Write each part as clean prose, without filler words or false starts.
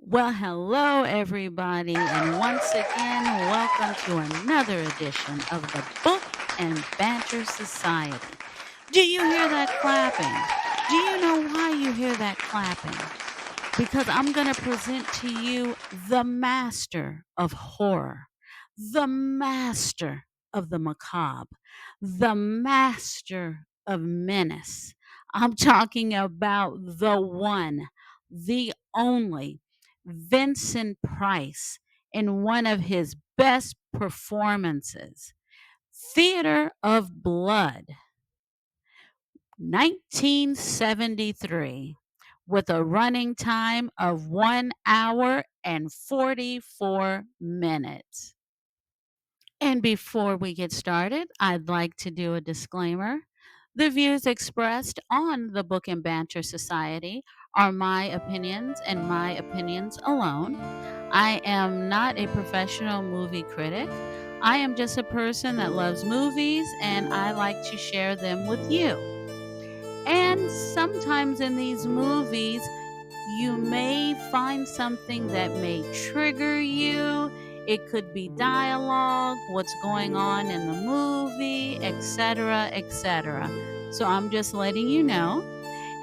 Well, hello, everybody, and once again, welcome to another edition of the Book and Banter Society. Do you hear that clapping? Do you know why you hear that clapping? Because I'm going to present to you the master of horror, the master of the macabre, the master of menace. I'm talking about the one, the only Vincent Price in one of his best performances, Theater of Blood. 1973, with a running time of 1 hour and 44 minutes. And before we get started, I'd like to do a disclaimer. The views expressed on the Book and Banter Society are my opinions and my opinions alone. I am not a professional movie critic. I am just a person that loves movies and I like to share them with you. And sometimes in these movies, you may find something that may trigger you. It could be dialogue, what's going on in the movie, etc., etc. So I'm just letting you know,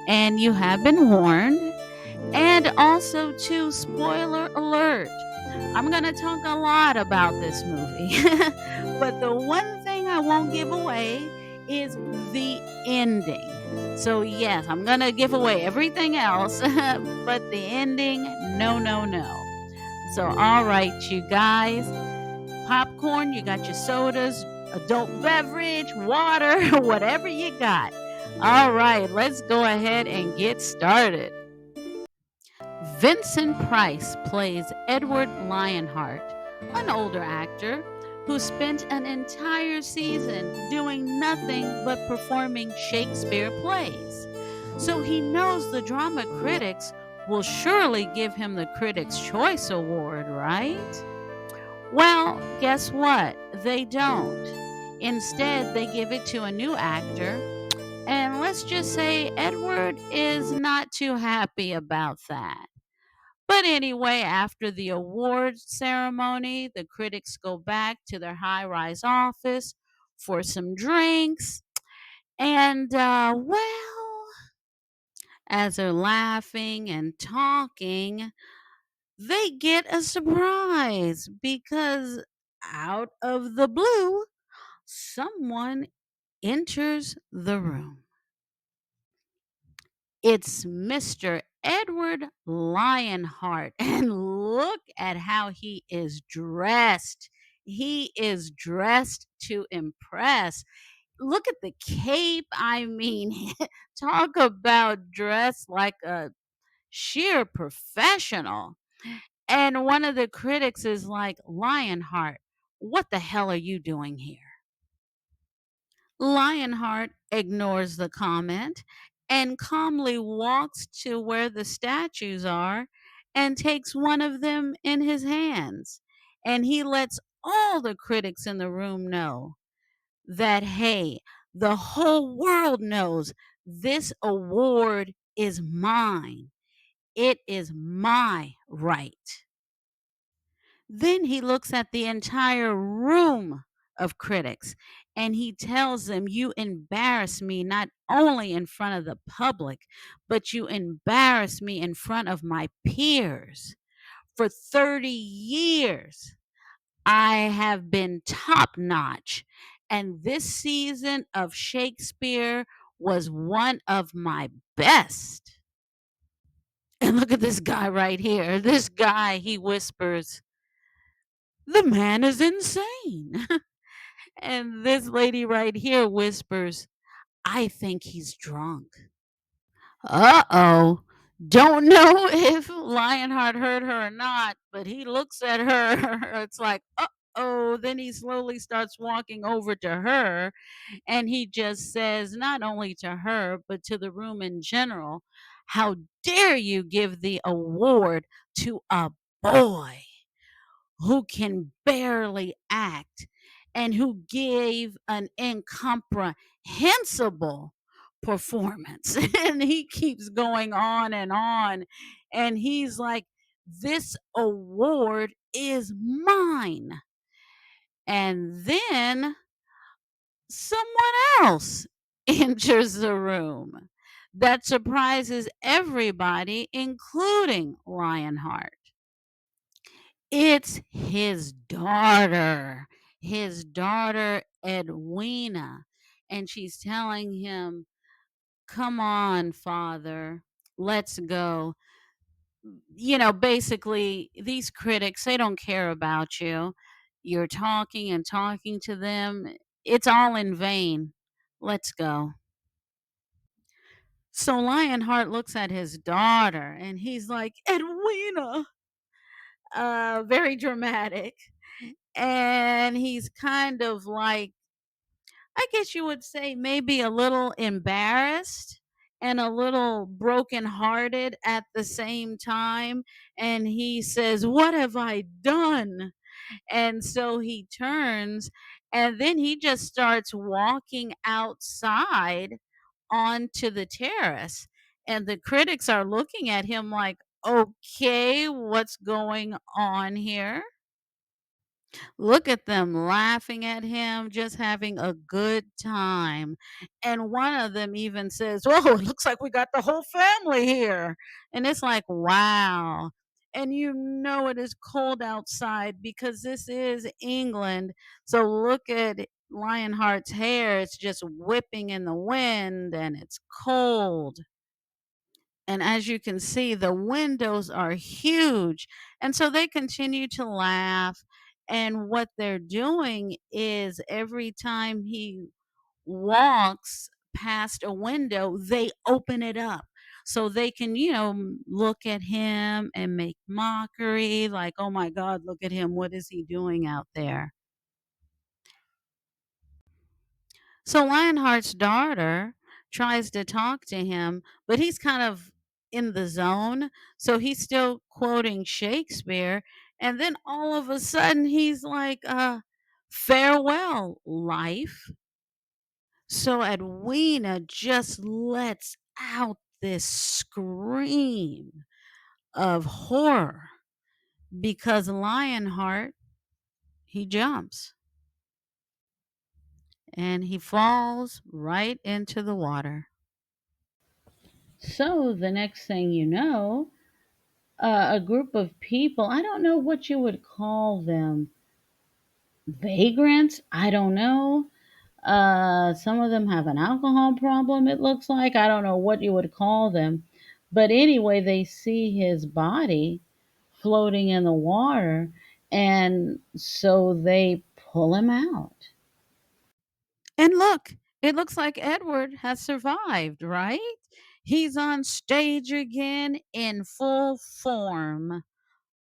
and you have been warned. And also, too, spoiler alert. I'm going to talk a lot about this movie. But the one thing I won't give away is the ending. So, yes, I'm going to give away everything else, but the ending, no, no, no. So, all right, you guys, popcorn, you got your sodas, adult beverage, water, whatever you got. All right, let's go ahead and get started. Vincent Price plays Edward Lionheart, an older actor who spent an entire season doing nothing but performing Shakespeare plays. So he knows the drama critics will surely give him the Critics' Choice Award, right? Well, guess what? They don't. Instead, they give it to a new actor, and let's just say Edward is not too happy about that. But anyway, after the awards ceremony, the critics go back to their high rise office for some drinks. And, as they're laughing and talking, they get a surprise because out of the blue, someone enters the room. It's Mr. Edward Lionheart. And look at how he is dressed. He is dressed to impress. Look at the cape. I mean, talk about dress like a sheer professional. And one of the critics is like, Lionheart, what the hell are you doing here? Lionheart ignores the comment and calmly walks to where the statues are and takes one of them in his hands. And he lets all the critics in the room know that, hey, the whole world knows this award is mine. It is my right. Then he looks at the entire room of critics and he tells them, you embarrass me not only in front of the public, but you embarrass me in front of my peers. For 30 years, I have been top notch. And this season of Shakespeare was one of my best. And look at this guy right here. This guy, he whispers, the man is insane. And this lady right here whispers, I think he's drunk. Uh-oh. Don't know if Lionheart heard her or not, but he looks at her. It's like, uh-oh. Then he slowly starts walking over to her and he just says, not only to her, but to the room in general, how dare you give the award to a boy who can barely act and who gave an incomprehensible performance. And he keeps going on and on. And he's like, This award is mine. And then someone else enters the room that surprises everybody, including Lionheart. It's his daughter Edwina. And she's telling him, "Come on, father, let's go." Basically, these critics, they don't care about you. You're talking and talking to them. It's all in vain. Let's go. So Lionheart looks at his daughter and he's like, "Edwina," very dramatic. And he's kind of like, I guess you would say, maybe a little embarrassed and a little brokenhearted at the same time. And he says, "What have I done?" And so he turns and then he just starts walking outside onto the terrace. And the critics are looking at him like, "Okay, what's going on here?" Look at them laughing at him, just having a good time. And one of them even says, "Whoa, it looks like we got the whole family here." And it's like, wow. And it is cold outside because this is England. So look at Lionheart's hair. It's just whipping in the wind and it's cold. And as you can see, the windows are huge. And so they continue to laugh. And what they're doing is every time he walks past a window, they open it up so they can, look at him and make mockery like, "Oh my God, look at him. What is he doing out there?" So Lionheart's daughter tries to talk to him, but he's kind of in the zone. So he's still quoting Shakespeare. And then all of a sudden he's like, "Farewell, life." So Edwina just lets out this scream of horror because Lionheart, he jumps and he falls right into the water. So the next thing you know, a group of people, I don't know what you would call them, vagrants, I don't know. Some of them have an alcohol problem, it looks like. I don't know what you would call them. But anyway, they see his body floating in the water, and so they pull him out. And look, it looks like Edward has survived, right? He's on stage again in full form.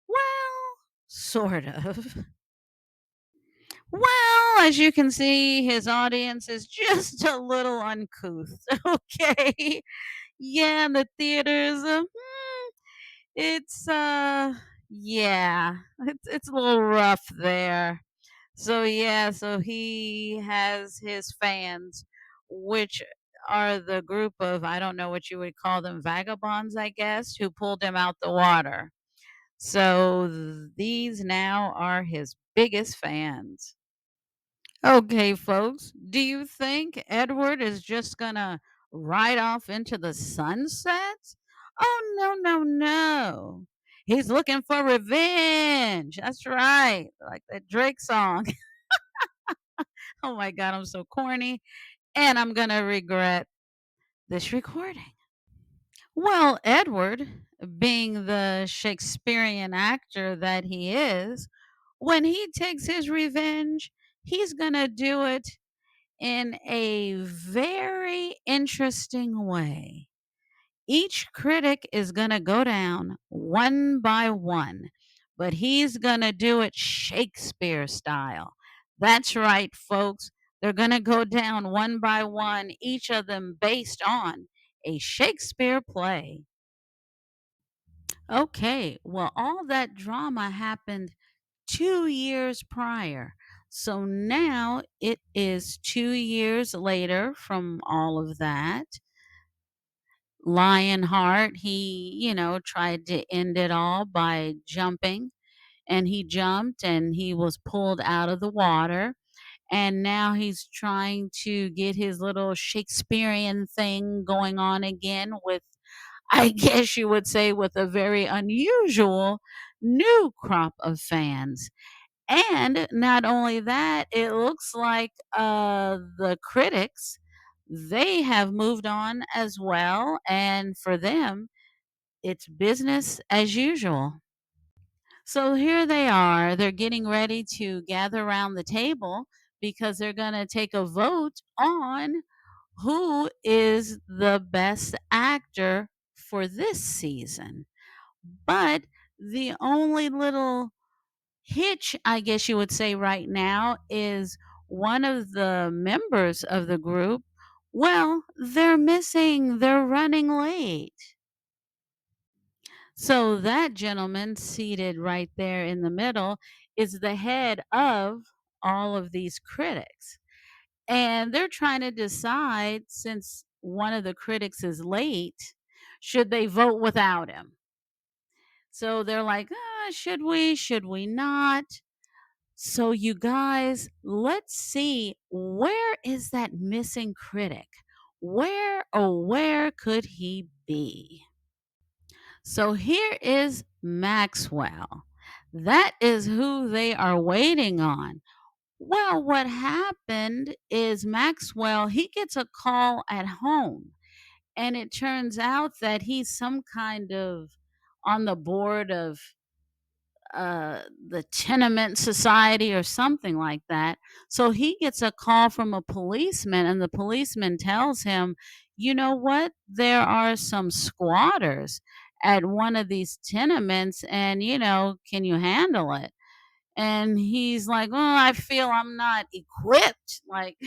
Well, sort of. Well, as you can see, his audience is just a little uncouth. Okay. Yeah, the theaters, it's yeah, it's a little rough there. So yeah, so he has his fans, which are the group of, I don't know what you would call them, vagabonds, I guess, who pulled him out the water. So these now are his biggest fans. Okay, folks, do you think Edward is just gonna ride off into the sunset? Oh, no, no, no. He's looking for revenge. That's right. Like that Drake song. Oh my God, I'm so corny. And I'm gonna regret this recording. Well, Edward, being the Shakespearean actor that he is, when he takes his revenge, he's gonna do it in a very interesting way. Each critic is going to go down one by one, but he's going to do it Shakespeare style. That's right, folks. They're going to go down one by one, each of them based on a Shakespeare play. Okay, well, all that drama happened 2 years prior. So now it is 2 years later from all of that. Lionheart, he tried to end it all by jumping, and he jumped and he was pulled out of the water. And now he's trying to get his little Shakespearean thing going on again with, I guess you would say, with a very unusual new crop of fans. And not only that, it looks like the critics, they have moved on as well. And for them, it's business as usual. So here they are. They're getting ready to gather around the table because they're going to take a vote on who is the best actor for this season. But the only little hitch, I guess you would say, right now is one of the members of the group. Well, they're missing, they're running late. So that gentleman seated right there in the middle is the head of all of these critics. And they're trying to decide, since one of the critics is late, should they vote without him? So they're like, should we? Should we not? So, you guys, let's see, where is that missing critic? Where, oh, where could he be? So here is Maxwell. That is who they are waiting on. Well, what happened is Maxwell, he gets a call at home, and it turns out that he's some kind of on the board of the tenement society or something like that. So he gets a call from a policeman, and the policeman tells him, you know what? There are some squatters at one of these tenements, and, can you handle it? And he's like, oh, I feel I'm not equipped. Like,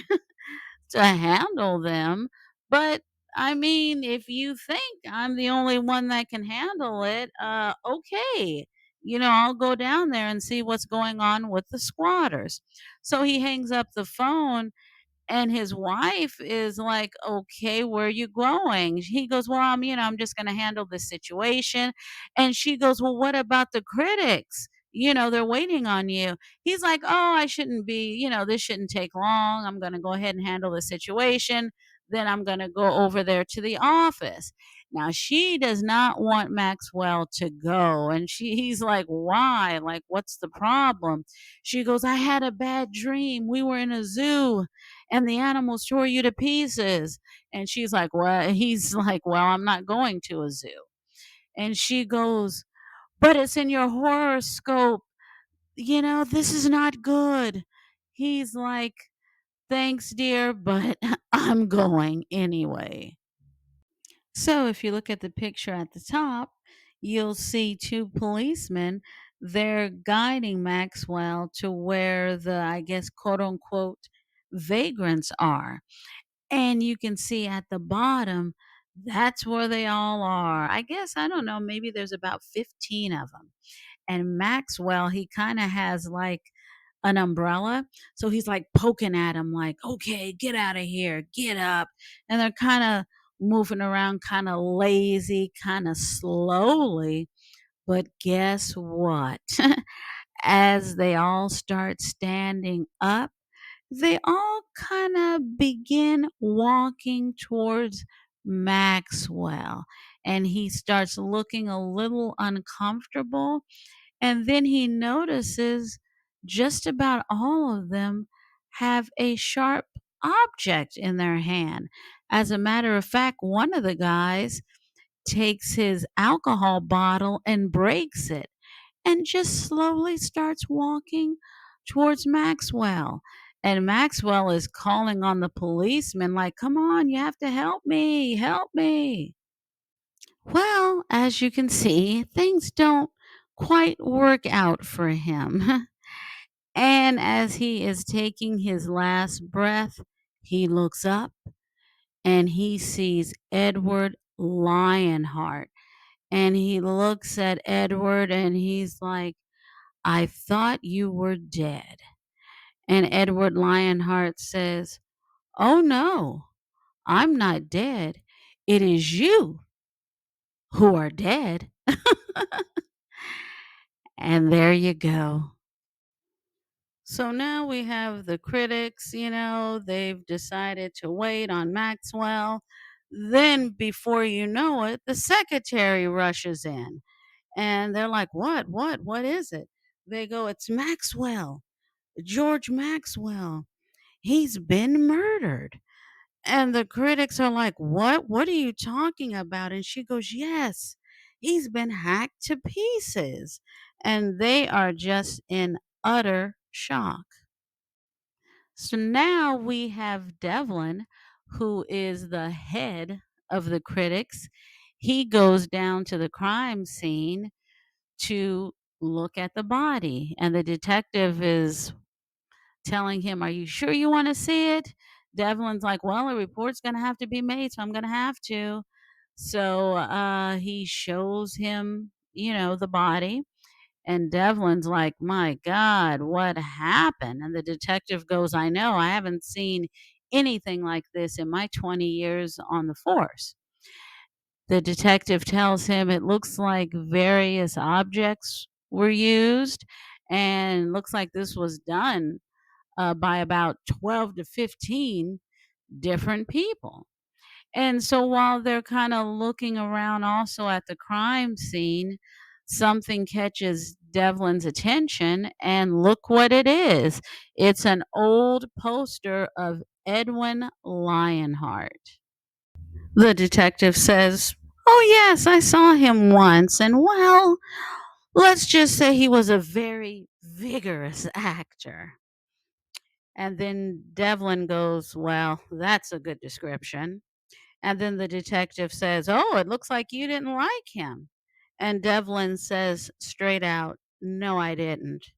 to handle them. But I mean, if you think I'm the only one that can handle it, okay. I'll go down there and see what's going on with the squatters. So he hangs up the phone, and his wife is like, "Okay, where are you going?" He goes, "Well, I'm just going to handle this situation." And she goes, "Well, what about the critics? They're waiting on you." He's like, "Oh, I shouldn't be, this shouldn't take long. I'm going to go ahead and handle the situation. Then I'm going to go over there to the office." Now, she does not want Maxwell to go. And he's like, "Why? Like, what's the problem?" She goes, "I had a bad dream. We were in a zoo and the animals tore you to pieces." And she's like, "Well," he's like, "Well, I'm not going to a zoo." And she goes, "But it's in your horoscope. This is not good." He's like, "Thanks, dear, but I'm going anyway." So if you look at the picture at the top, you'll see two policemen. They're guiding Maxwell to where the, I guess, quote unquote, vagrants are. And you can see at the bottom, that's where they all are. I guess, I don't know, maybe there's about 15 of them. And Maxwell, he kind of has like an umbrella. So he's like poking at him, like, okay, get out of here, get up. And they're kind of moving around, kind of lazy, kind of slowly. But guess what? As they all start standing up, they all kind of begin walking towards Maxwell. And he starts looking a little uncomfortable. And then he notices just about all of them have a sharp object in their hand. As a matter of fact, one of the guys takes his alcohol bottle and breaks it and just slowly starts walking towards Maxwell. And Maxwell is calling on the policeman, like, come on, you have to help me, help me. Well, as you can see, things don't quite work out for him. And as he is taking his last breath, he looks up and he sees Edward Lionheart. And he looks at Edward and he's like, I thought you were dead. And Edward Lionheart says, Oh no, I'm not dead. It is you who are dead. And there you go. So now we have the critics, they've decided to wait on Maxwell. Then, before you know it, the secretary rushes in and they're like, "What? What is it?" They go, "It's Maxwell, George Maxwell. He's been murdered." And the critics are like, "What? What are you talking about?" And she goes, "Yes, he's been hacked to pieces." And they are just in utter shock. So now we have Devlin, who is the head of the critics. He goes down to the crime scene to look at the body, and the detective is telling him, "Are you sure you want to see it?" Devlin's like, "Well, a report's going to have to be made, so I'm going to have to." So he shows him, the body. And Devlin's like, "My God, what happened?" And the detective goes, "I know. I haven't seen anything like this in my 20 years on the force." The detective tells him it looks like various objects were used and looks like this was done by about 12 to 15 different people. And so while they're kind of looking around also at the crime scene, something catches Devlin's attention, and look what it is. It's an old poster of Edwin Lionheart. The detective says, "Oh, yes, I saw him once, and well, let's just say he was a very vigorous actor." And then Devlin goes, "Well, that's a good description." And then the detective says, "Oh, it looks like you didn't like him." And Devlin says straight out, "No, I didn't."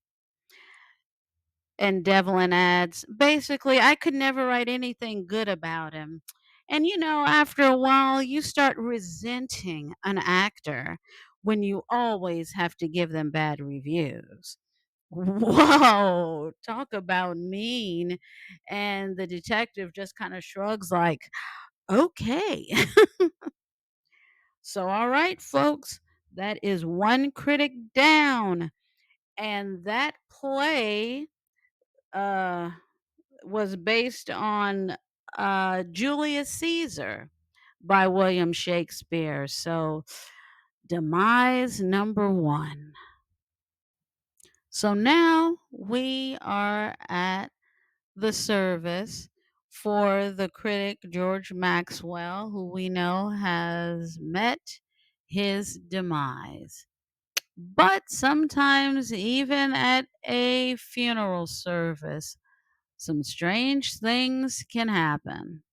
And Devlin adds, "Basically, I could never write anything good about him." And after a while, you start resenting an actor when you always have to give them bad reviews. Whoa, talk about mean. And the detective just kind of shrugs, like, "Okay." So, all right, folks, that is one critic down. And that play uh, was based on Julius Caesar by William Shakespeare. So, demise number one. So now we are at the service for the critic George Maxwell, who we know has met his demise. But sometimes, even at a funeral service, some strange things can happen.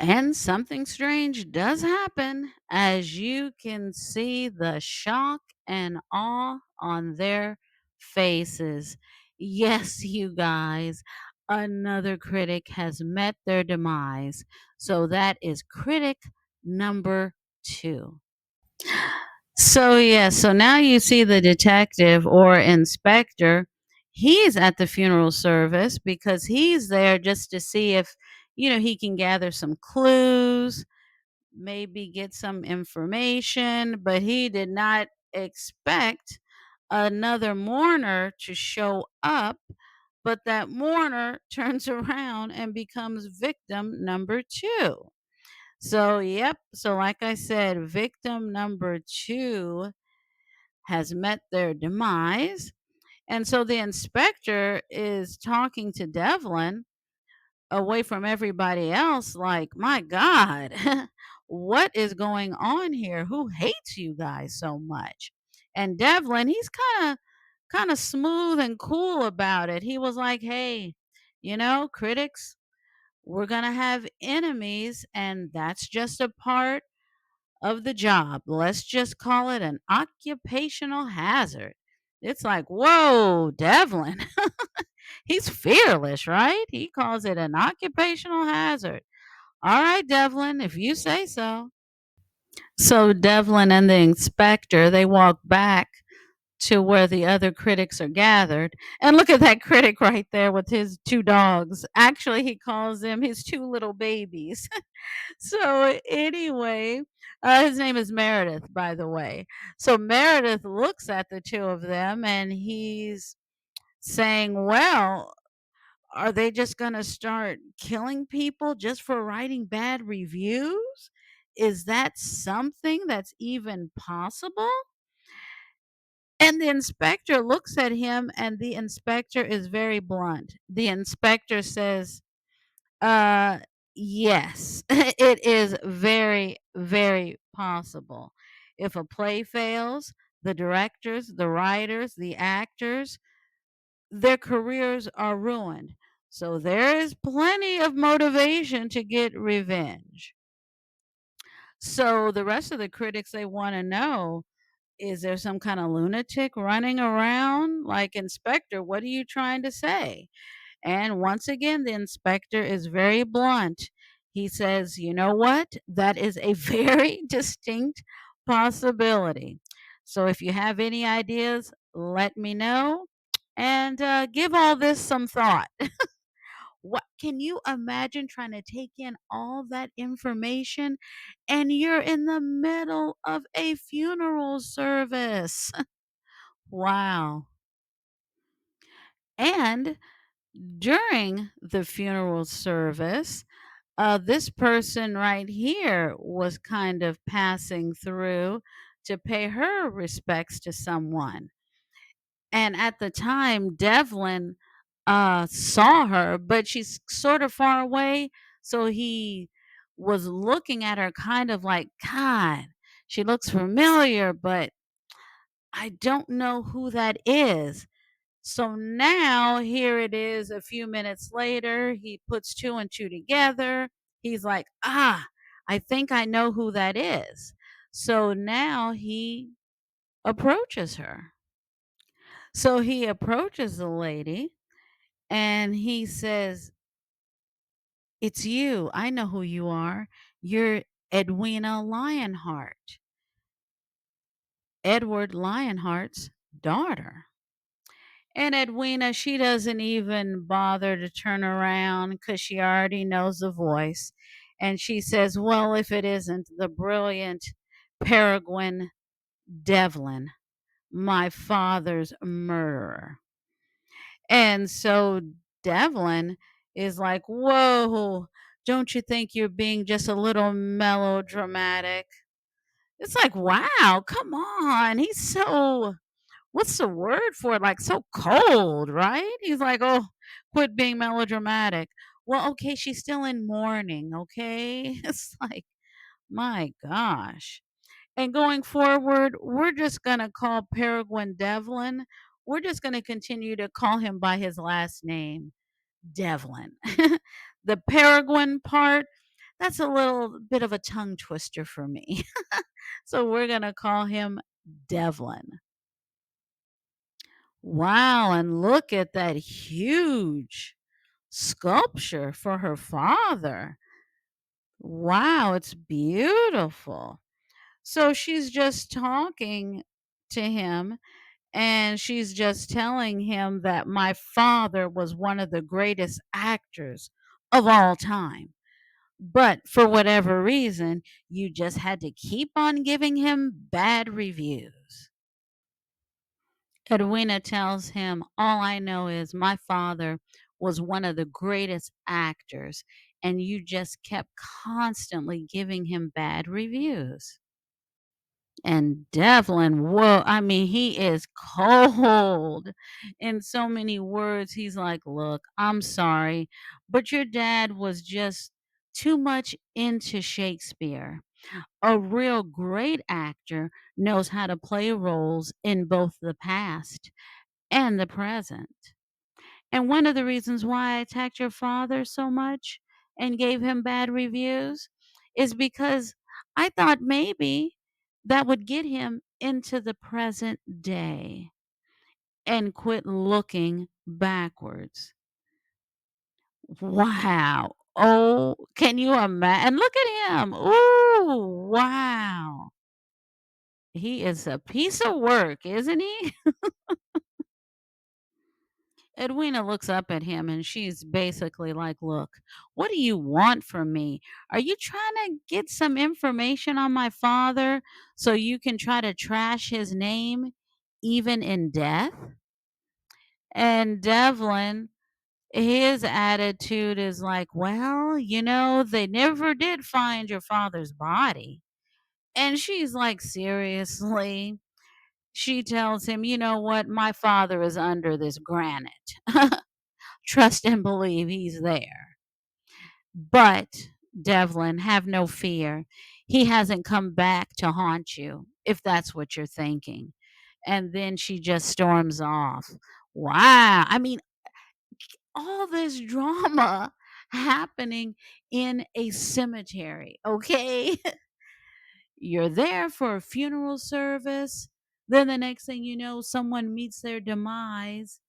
And something strange does happen, as you can see the shock and awe on their faces. Yes, you guys, another critic has met their demise. So that is critic number two. So now you see the detective or inspector. He's at the funeral service because he's there just to see if, he can gather some clues, maybe get some information, but he did not expect another mourner to show up. But that mourner turns around and becomes victim number two. So, yep. So, like I said, victim number two has met their demise. And so the inspector is talking to Devlin away from everybody else, like, "My God, what is going on here? Who hates you guys so much?" And Devlin, he's kind of smooth and cool about it. He was like, "Hey, critics, we're going to have enemies, and that's just a part of the job. Let's just call it an occupational hazard." It's like, whoa, Devlin. He's fearless, right? He calls it an occupational hazard. All right, Devlin, if you say so. So Devlin and the inspector, they walk back to where the other critics are gathered. And look at that critic right there with his 2 dogs. Actually, he calls them his 2 little babies. So anyway, his name is Meredith, by the way. So Meredith looks at the 2 of them and he's saying, "Well, are they just gonna start killing people just for writing bad reviews? Is that something that's even possible?" And the inspector looks at him, and the inspector is very blunt. The inspector says, uh, yes, it is very, very possible. If a play fails, the directors, the writers, the actors, their careers are ruined. So there is plenty of motivation to get revenge. So the rest of the critics, they want to know, is there some kind of lunatic running around? Like, Inspector, what are you trying to say? And once again, the inspector is very blunt. He says, "You know what? That is a very distinct possibility. So if you have any ideas, let me know and give all this some thought." What can you imagine trying to take in all that information and you're in the middle of a funeral service? Wow. And during the funeral service, this person right here was kind of passing through to pay her respects to someone. And at the time, Devlin saw her, but she's sort of far away. So he was looking at her kind of like, God, she looks familiar, but I don't know who that is. So now here it is a few minutes later, he puts 2 and 2 together. He's like, "Ah, I think I know who that is." So now he approaches her. So he approaches the lady and he says, "It's you. I know who you are. You're Edwina Lionheart, Edward Lionheart's daughter." And Edwina, she doesn't even bother to turn around because she already knows the voice. And she says, "Well, if it isn't the brilliant Peregrine Devlin, my father's murderer." And so Devlin is like, "Whoa, don't you think you're being just a little melodramatic?" It's like, wow, come on. He's so, what's the word for it? Like, so cold, right? He's like, "Oh, quit being melodramatic." Well, okay, she's still in mourning, okay? It's like, my gosh. And going forward, we're just going to call Peregrine Devlin. We're just going to continue to call him by his last name, Devlin. The Peregrine part, that's a little bit of a tongue twister for me. So we're going to call him Devlin. Wow, and look at that huge sculpture for her father. Wow, it's beautiful. So she's just talking to him and she's just telling him that my father was one of the greatest actors of all time. But for whatever reason, you just had to keep on giving him bad reviews. Edwina tells him, "All I know is my father was one of the greatest actors, and you just kept constantly giving him bad reviews." And Devlin, whoa, I mean, he is cold. In so many words, he's like, "Look, I'm sorry, but your dad was just too much into Shakespeare. A real great actor knows how to play roles in both the past and the present. And one of the reasons why I attacked your father so much and gave him bad reviews is because I thought maybe that would get him into the present day and quit looking backwards." Wow. Oh, can you imagine? And look at him. Ooh, wow. He is a piece of work, isn't he? Edwina looks up at him and she's basically like, "Look, what do you want from me? Are you trying to get some information on my father so you can try to trash his name even in death?" And Devlin, his attitude is like, "Well, they never did find your father's body." And she's like, "Seriously?" She tells him, "You know what? My father is under this granite. Trust and believe he's there. But, Devlin, have no fear. He hasn't come back to haunt you, if that's what you're thinking." And then she just storms off. Wow. I mean, all this drama happening in a cemetery, okay? You're there for a funeral service. Then the next thing you know, someone meets their demise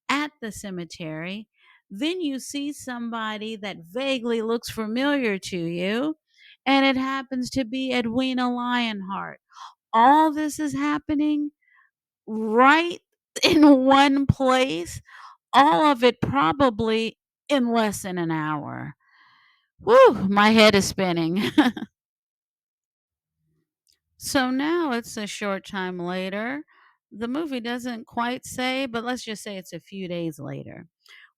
at the cemetery. Then you see somebody that vaguely looks familiar to you, and it happens to be Edwina Lionheart. All this is happening right in one place, all of it probably in less than an hour. Woo, my head is spinning. So now it's a short time later. The movie doesn't quite say, but let's just say it's a few days later.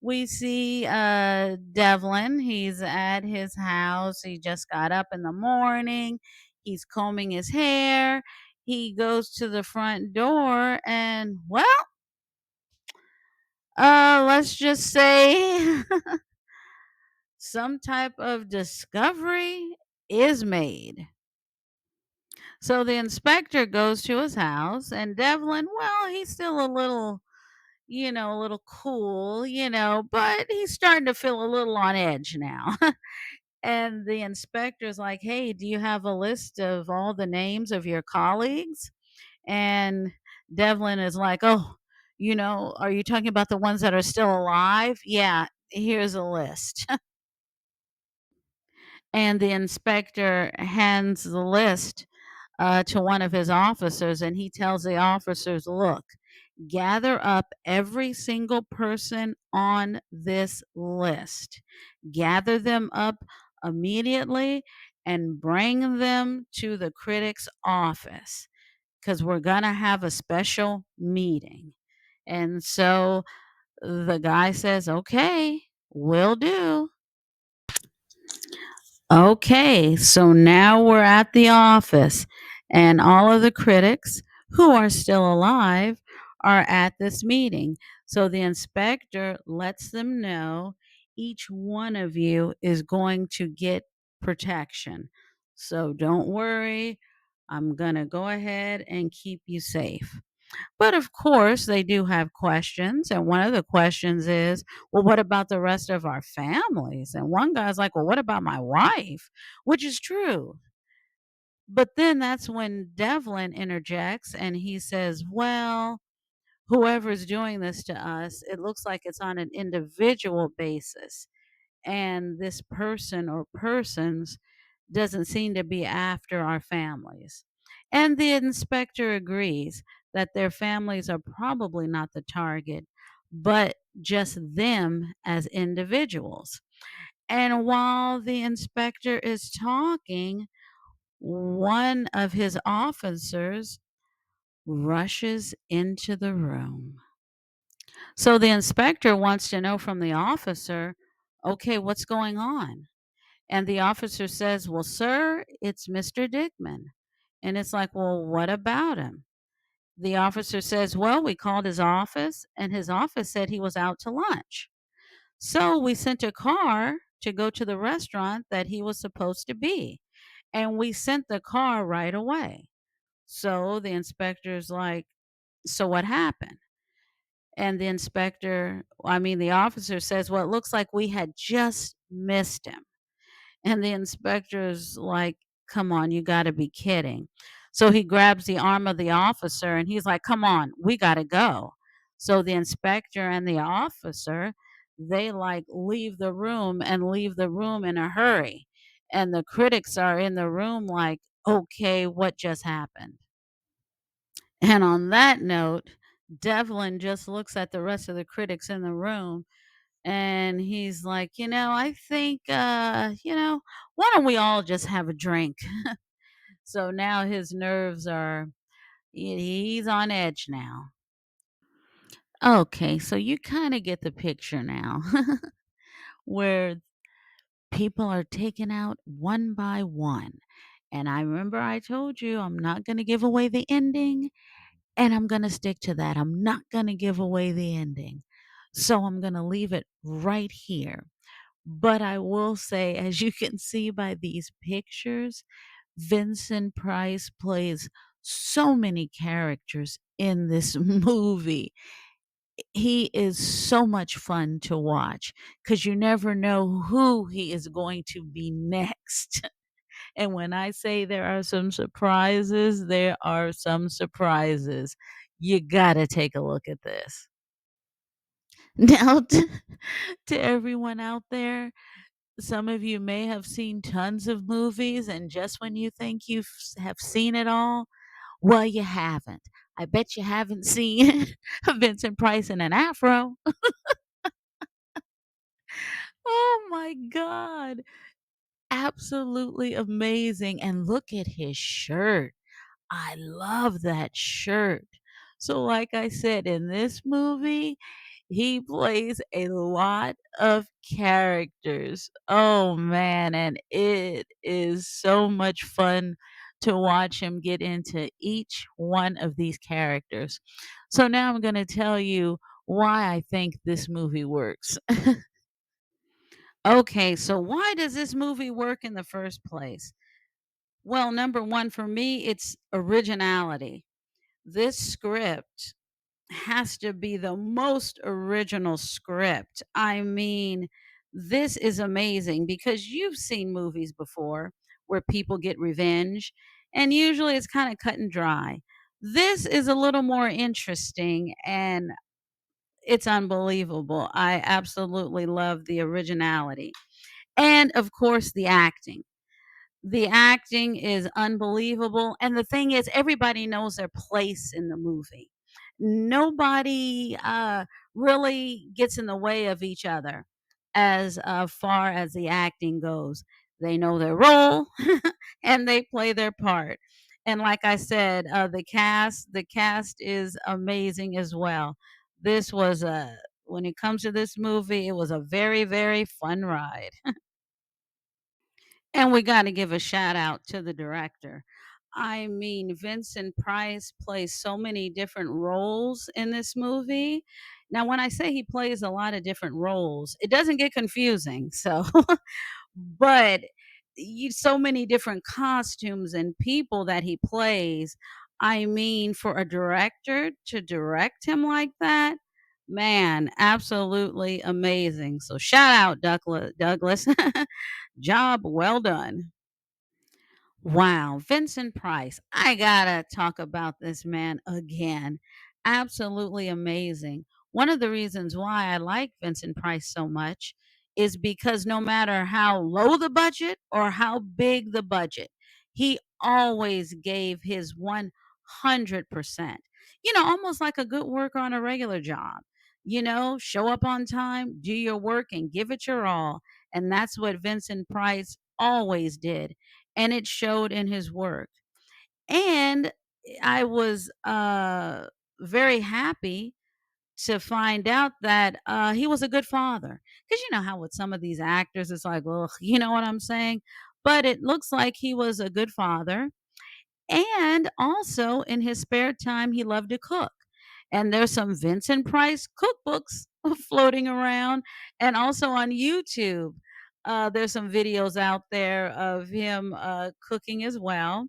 We see Devlin. He's at his house. He just got up in the morning. He's combing his hair. He goes to the front door and, well, let's just say some type of discovery is made. So the inspector goes to his house, and Devlin, well, he's still a little cool, but he's starting to feel a little on edge now. And the inspector's like, "Hey, do you have a list of all the names of your colleagues?" And Devlin is like, "Oh, are you talking about the ones that are still alive? Yeah, here's a list." And the inspector hands the list to one of his officers, and he tells the officers, "Look, gather up every single person on this list, gather them up immediately, and bring them to the critic's office because we're going to have a special meeting." And so the guy says, "Okay, will do." Okay, so now we're at the office, and all of the critics who are still alive are at this meeting. So the inspector lets them know each one of you is going to get protection. So don't worry, I'm going to go ahead and keep you safe. But of course, they do have questions. And one of the questions is, "Well, what about the rest of our families?" And one guy's like, "Well, what about my wife?" Which is true. But then that's when Devlin interjects and he says, "Well, whoever's doing this to us, it looks like it's on an individual basis. And this person or persons doesn't seem to be after our families." And the inspector agrees that their families are probably not the target, but just them as individuals. And while the inspector is talking, one of his officers rushes into the room. So the inspector wants to know from the officer, "Okay, what's going on?" And the officer says, "Well, sir, it's Mr. Dickman." And it's like, "Well, what about him?" The officer says, "Well, we called his office, and his office said he was out to lunch. So we sent a car to go to the restaurant that he was supposed to be. And we sent the car right away." So the inspector's like, "So what happened?" And the officer says, "Well, it looks like we had just missed him." And the inspector's like, "Come on, you gotta be kidding." So he grabs the arm of the officer and he's like, "Come on, we gotta go." So the inspector and the officer, they like leave the room in a hurry. And the critics are in the room like, "Okay, what just happened?" And on that note, Devlin just looks at the rest of the critics in the room and he's like, I think, why don't we all just have a drink? So now his nerves are, he's on edge now. Okay, so you kind of get the picture now where people are taken out one by one. And I remember I told you I'm not going to give away the ending, and I'm going to stick to that. I'm not going to give away the ending. So I'm going to leave it right here. But I will say, as you can see by these pictures, Vincent Price plays so many characters in this movie. He is so much fun to watch because you never know who he is going to be next. And when I say there are some surprises, there are some surprises. You got to take a look at this. Now, to everyone out there, some of you may have seen tons of movies, and just when you think you have seen it all, well, you haven't. I bet you haven't seen Vincent Price in an afro. Oh my God. Absolutely amazing. And look at his shirt. I love that shirt. So, like I said, in this movie, he plays a lot of characters. Oh man, and it is so much fun to watch him get into each one of these characters. So, now I'm going to tell you why I think this movie works. Okay, so why does this movie work in the first place? Well, number one, for me, it's originality. This script has to be the most original script. I mean, this is amazing because you've seen movies before where people get revenge, and usually it's kind of cut and dry. This is a little more interesting and it's unbelievable. I absolutely love the originality. And of course, the acting. The acting is unbelievable, and the thing is everybody knows their place in the movie. Nobody, really gets in the way of each other as, far as the acting goes. They know their role, and they play their part. And like I said, the cast is amazing as well. This was a When it comes to this movie, it was a very, very fun ride. And we gotta give a shout out to the director. I mean, Vincent Price plays so many different roles in this movie. Now, when I say he plays a lot of different roles, it doesn't get confusing. So, but so many different costumes and people that he plays. I mean, for a director to direct him like that, man, absolutely amazing. So, shout out Douglas. Job well done. Wow, Vincent Price. I gotta talk about this man again. Absolutely amazing. One of the reasons why I like Vincent Price so much is because no matter how low the budget or how big the budget, he always gave his 100%. Almost like a good worker on a regular job. Show up on time, do your work, and give it your all. And that's what Vincent Price always did, and it showed in his work. And I was very happy to find out that he was a good father. Because you know how with some of these actors, it's like, well, you know what I'm saying? But it looks like he was a good father, and also in his spare time, he loved to cook. And there's some Vincent Price cookbooks floating around, and also on YouTube. There's some videos out there of him cooking as well.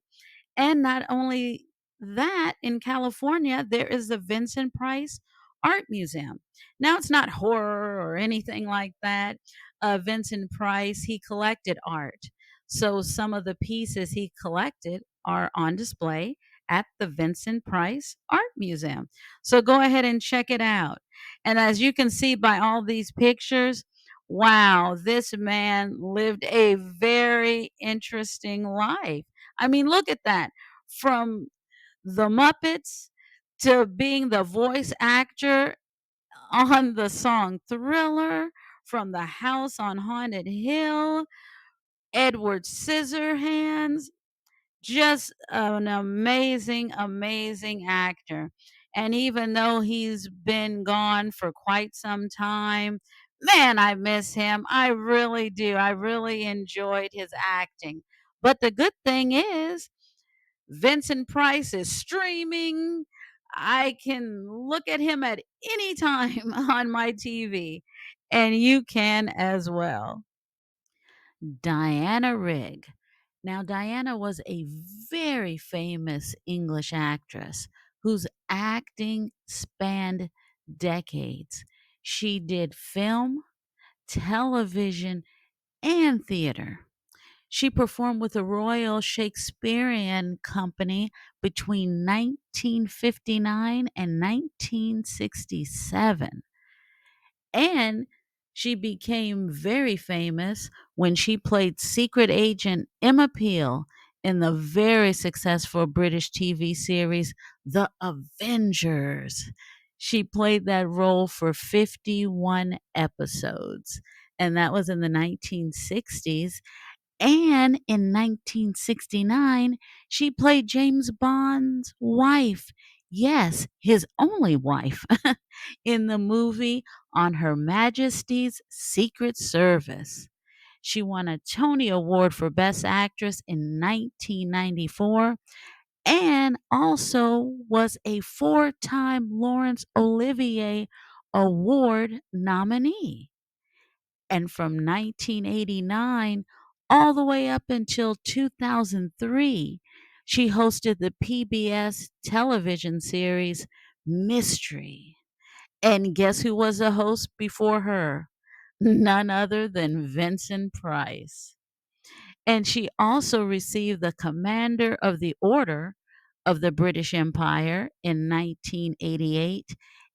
And not only that, in California, there is the Vincent Price Art Museum. Now, it's not horror or anything like that. Vincent Price, he collected art. So some of the pieces he collected are on display at the Vincent Price Art Museum. So go ahead and check it out. And as you can see by all these pictures, wow, this man lived a very interesting life. I mean, look at that. From the Muppets to being the voice actor on the song Thriller, from The House on Haunted Hill, Edward Scissorhands, just an amazing, amazing actor. And even though he's been gone for quite some time, man, I miss him. I really do. I really enjoyed his acting. But the good thing is, Vincent Price is streaming. I can look at him at any time on my TV, and you can as well. Diana Rigg. Now, Diana was a very famous English actress whose acting spanned decades. She did film, television, and theater. She performed with the Royal Shakespearean Company between 1959 and 1967. And she became very famous when she played secret agent Emma Peel in the very successful British TV series The Avengers. She played that role for 51 episodes, and that was in the 1960s. And in 1969, she played James Bond's wife. Yes, his only wife in the movie On Her Majesty's Secret Service. She won a Tony Award for Best Actress in 1994 and also was a four-time Laurence Olivier Award nominee. And from 1989 all the way up until 2003, she hosted the PBS television series Mystery. And guess who was the host before her? None other than Vincent Price. And she also received the Commander of the Order of the British Empire in 1988.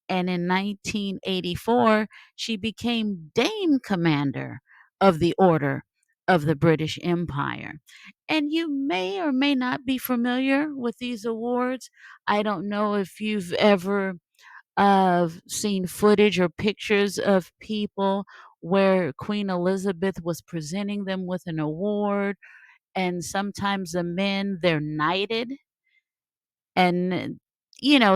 And in 1984, she became Dame Commander of the Order of the British Empire. And you may or may not be familiar with these awards. I don't know if you've ever seen footage or pictures of people where Queen Elizabeth was presenting them with an award, and sometimes the men, they're knighted and,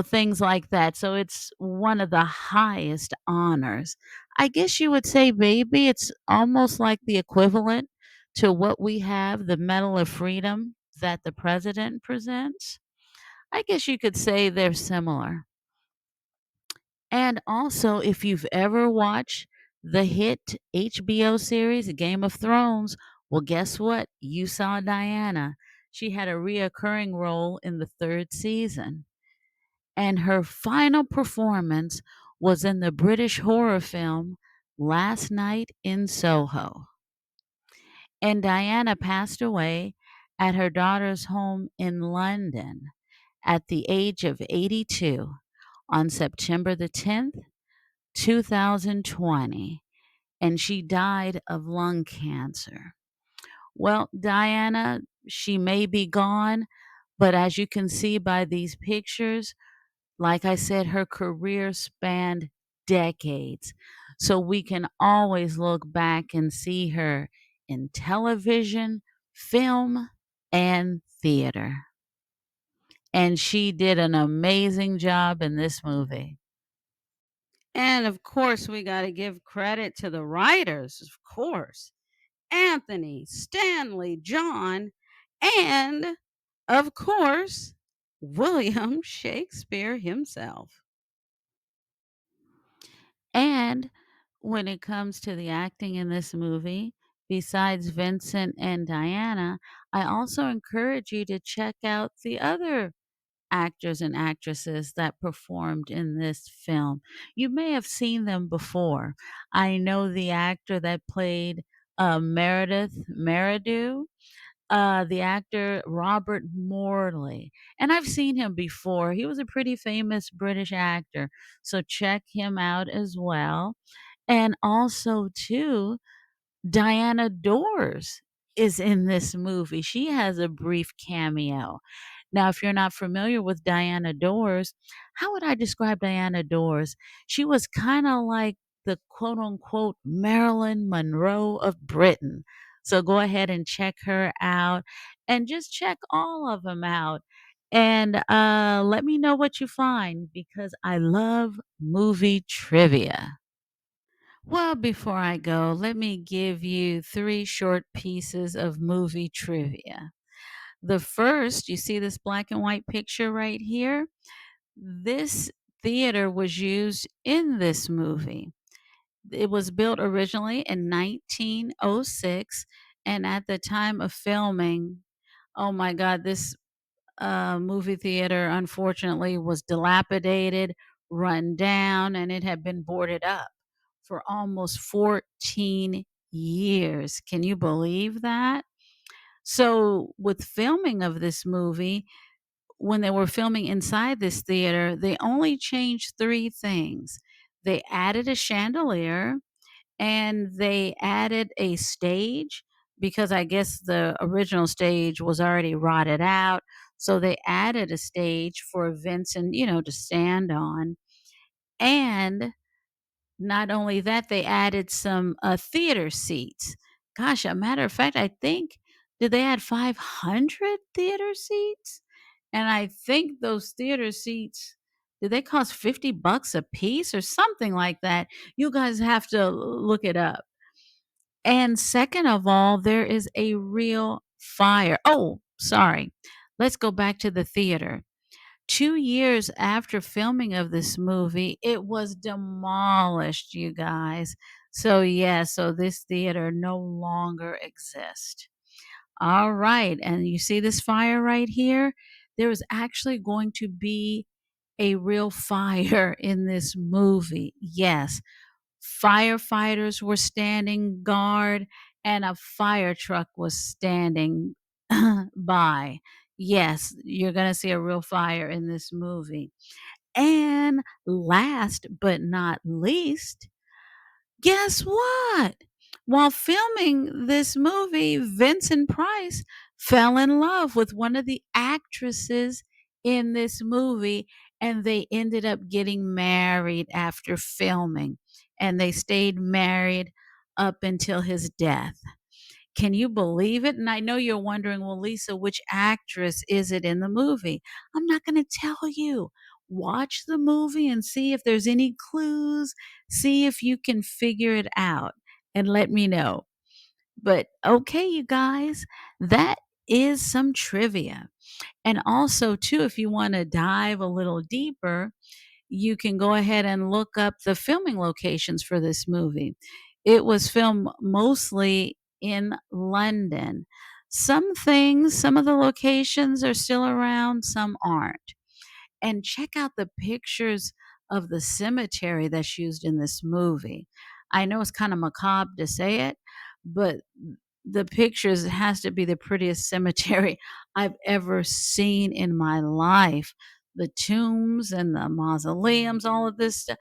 things like that. So it's one of the highest honors. I guess you would say maybe it's almost like the equivalent to what we have, the Medal of Freedom that the president presents. I guess you could say they're similar. And also, if you've ever watched the hit HBO series Game of Thrones, well, guess what? You saw Diana. She had a reoccurring role in the third season. And her final performance was in the British horror film Last Night in Soho. And Diana passed away at her daughter's home in London at the age of 82 on September the 10th, 2020, and she died of lung cancer. Well, Diana, she may be gone, but as you can see by these pictures, like I said, her career spanned decades. So we can always look back and see her in television, film, and theater. And she did an amazing job in this movie. And of course, we got to give credit to the writers, of course. Anthony, Stanley, John, and of course, William Shakespeare himself. And when it comes to the acting in this movie, besides Vincent and Diana, I also encourage you to check out the other actors and actresses that performed in this film. You may have seen them before. I know the actor that played Meredith Meridew, the actor Robert Morley. And I've seen him before. He was a pretty famous British actor. So check him out as well. And also, too, Diana Dors is in this movie. She has a brief cameo. Now, if you're not familiar with Diana Dors, how would I describe Diana Dors? She was kind of like the quote unquote Marilyn Monroe of Britain. So go ahead and check her out and just check all of them out. And let me know what you find because I love movie trivia. Well, before I go, let me give you three short pieces of movie trivia. The first, you see this black and white picture right here? This theater was used in this movie. It was built originally in 1906, and at the time of filming, oh my God, this movie theater unfortunately was dilapidated, run down, and it had been boarded up for almost 14 years. Can you believe that? So, with filming of this movie, when they were filming inside this theater, they only changed three things. They added a chandelier and they added a stage because I guess the original stage was already rotted out. So they added a stage for Vincent, to stand on. And not only that, they added some theater seats. Gosh, a matter of fact, I think did they add 500 theater seats? And I think those theater seats did they cost $50 a piece or something like that? You guys have to look it up. And second of all, there is a real fire. Oh, sorry. Let's go back to the theater. 2 years after filming of this movie, it was demolished, you guys. So, yeah, so this theater no longer exists. All right, and you see this fire right here? There is actually going to be a real fire in this movie. Yes, firefighters were standing guard and a fire truck was standing by. Yes, you're going to see a real fire in this movie. And last but not least, guess what? While filming this movie, Vincent Price fell in love with one of the actresses in this movie, and they ended up getting married after filming. And they stayed married up until his death. Can you believe it? And I know you're wondering, well, Lisa, which actress is it in the movie? I'm not going to tell you. Watch the movie and see if there's any clues. See if you can figure it out and let me know. But okay, you guys, that is some trivia. And also, too, if you want to dive a little deeper, you can go ahead and look up the filming locations for this movie. It was filmed mostly in London. Some of the locations are still around, some aren't. And check out the pictures of the cemetery that's used in this movie. I know it's kind of macabre to say it, but the pictures has to be the prettiest cemetery I've ever seen in my life. The tombs and the mausoleums, all of this stuff,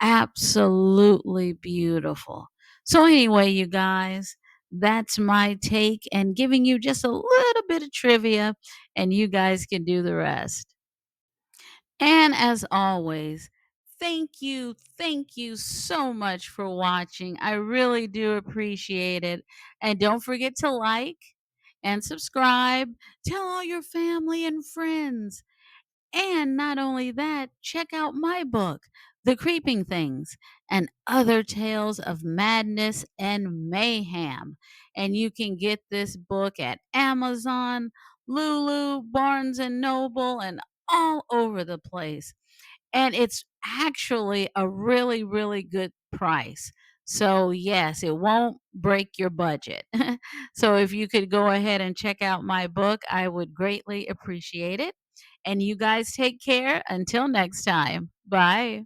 absolutely beautiful. So, anyway, you guys, that's my take and giving you just a little bit of trivia, and you guys can do the rest. And as always, thank you so much for watching. I really do appreciate it. And don't forget to like and subscribe. Tell all your family and friends. And not only that, check out my book, The Creeping Things and Other Tales of Madness and Mayhem. And you can get this book at Amazon, Lulu, Barnes and Noble, and all over the place. And it's actually a really, really good price. So, yes, it won't break your budget. So, if you could go ahead and check out my book, I would greatly appreciate it. And you guys take care until next time. Bye.